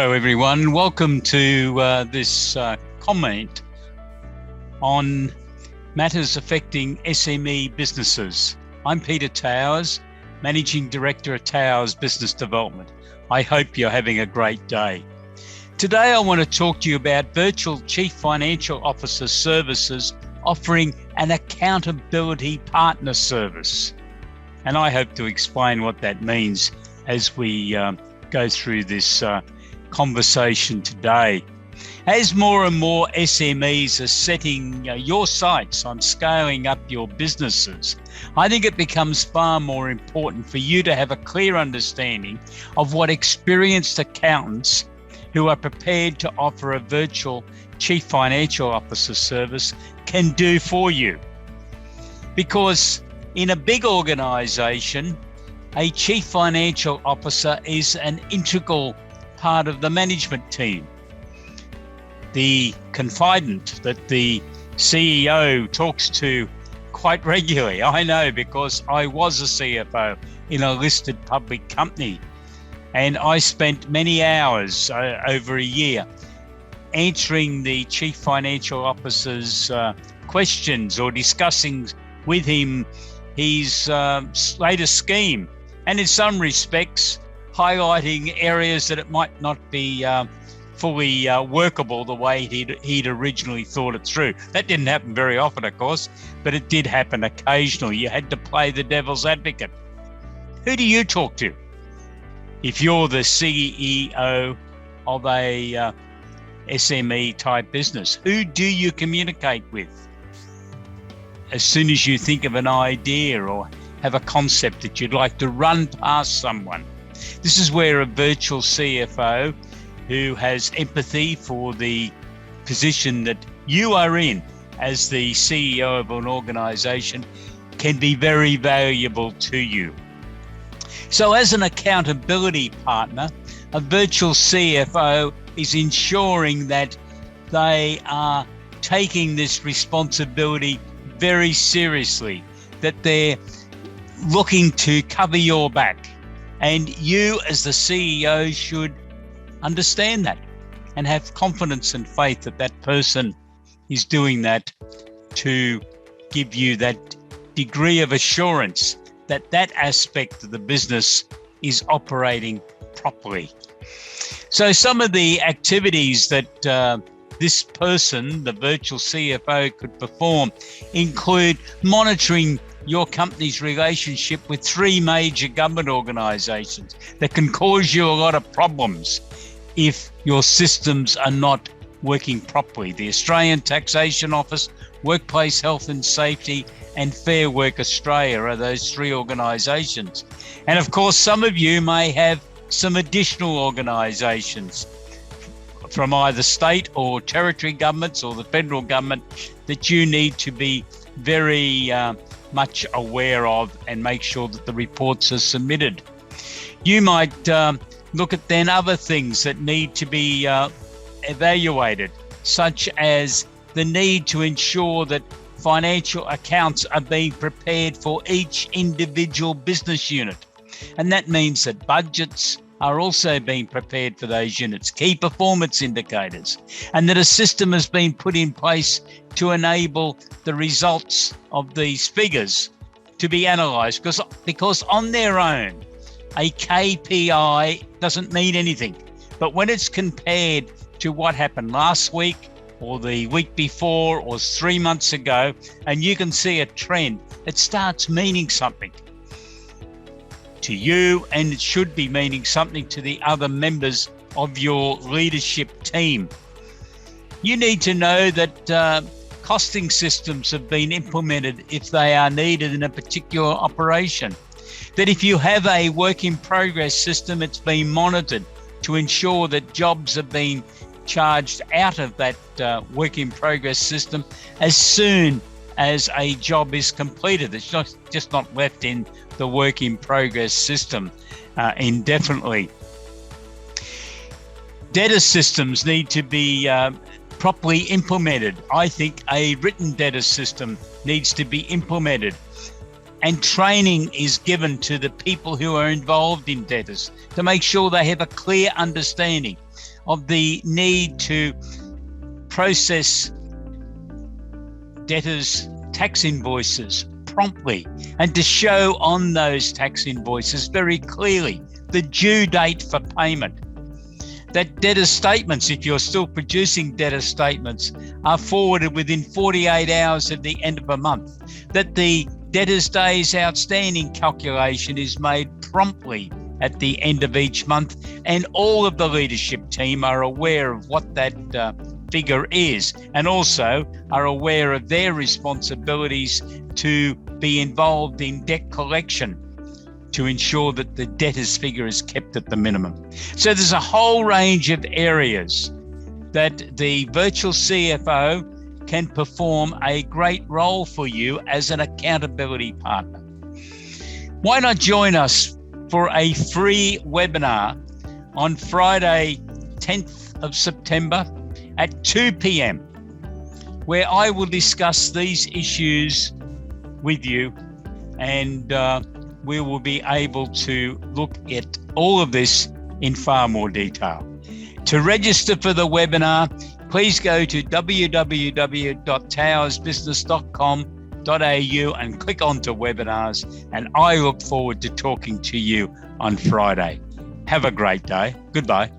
Hello everyone, welcome to this comment on matters affecting SME businesses. I'm Peter Towers, Managing Director at Towers Business Development. I hope you're having a great day. Today I want to talk to you about virtual Chief Financial Officer services offering an accountability partner service. And I hope to explain what that means as we go through this conversation today. As more and more SMEs are setting your sights on scaling up your businesses, I think it becomes far more important for you to have a clear understanding of what experienced accountants who are prepared to offer a virtual Chief Financial Officer service can do for you. Because in a big organization, a Chief Financial Officer is an integral part of the management team. The confidant that the CEO talks to quite regularly. I know because I was a CFO in a listed public company, and I spent many hours over a year answering the Chief Financial Officer's questions or discussing with him his latest scheme, and in some respects highlighting areas that it might not be fully workable the way he'd originally thought it through. That didn't happen very often, of course, but it did happen occasionally. You had to play the devil's advocate. Who do you talk to if you're the CEO of a SME type business? Who do you communicate with as soon as you think of an idea or have a concept that you'd like to run past someone? This is where a virtual CFO who has empathy for the position that you are in as the CEO of an organization can be very valuable to you. So as an accountability partner, a virtual CFO is ensuring that they are taking this responsibility very seriously, that they're looking to cover your back. And you as the CEO should understand that and have confidence and faith that that person is doing that to give you that degree of assurance that that aspect of the business is operating properly. So some of the activities that this person, the virtual CFO, could perform include monitoring your company's relationship with 3 major government organisations that can cause you a lot of problems if your systems are not working properly. The Australian Taxation Office, Workplace Health and Safety, and Fair Work Australia are those 3 organisations. And of course, some of you may have some additional organisations from either state or territory governments or the federal government that you need to be very much aware of and make sure that the reports are submitted. You might look at then other things that need to be evaluated, such as the need to ensure that financial accounts are being prepared for each individual business unit. And that means that budgets are also being prepared for those units, key performance indicators, and that a system has been put in place to enable the results of these figures to be analysed, because on their own, a KPI doesn't mean anything. But when it's compared to what happened last week or the week before or 3 months ago, and you can see a trend, it starts meaning something to you, and it should be meaning something to the other members of your leadership team. You need to know that costing systems have been implemented if they are needed in a particular operation. That if you have a work in progress system, it's been monitored to ensure that jobs are being charged out of that work in progress system as soon as a job is completed. It's just not left in the work in progress system indefinitely. Debtor systems need to be properly implemented. I think a written debtor system needs to be implemented, and training is given to the people who are involved in debtors to make sure they have a clear understanding of the need to process debtors' tax invoices promptly and to show on those tax invoices very clearly the due date for payment. That debtor statements, if you're still producing debtor statements, are forwarded within 48 hours of the end of a month. That the debtors' days outstanding calculation is made promptly at the end of each month, and all of the leadership team are aware of what that figure is, and also are aware of their responsibilities to be involved in debt collection to ensure that the debtors' figure is kept at the minimum. So there's a whole range of areas that the virtual CFO can perform a great role for you as an accountability partner. Why not join us for a free webinar on Friday, 10th of September at 2 p.m, where I will discuss these issues with you, and we will be able to look at all of this in far more detail. To register for the webinar, please go to www.towersbusiness.com.au and click onto webinars, and I look forward to talking to you on Friday. Have a great day. Goodbye.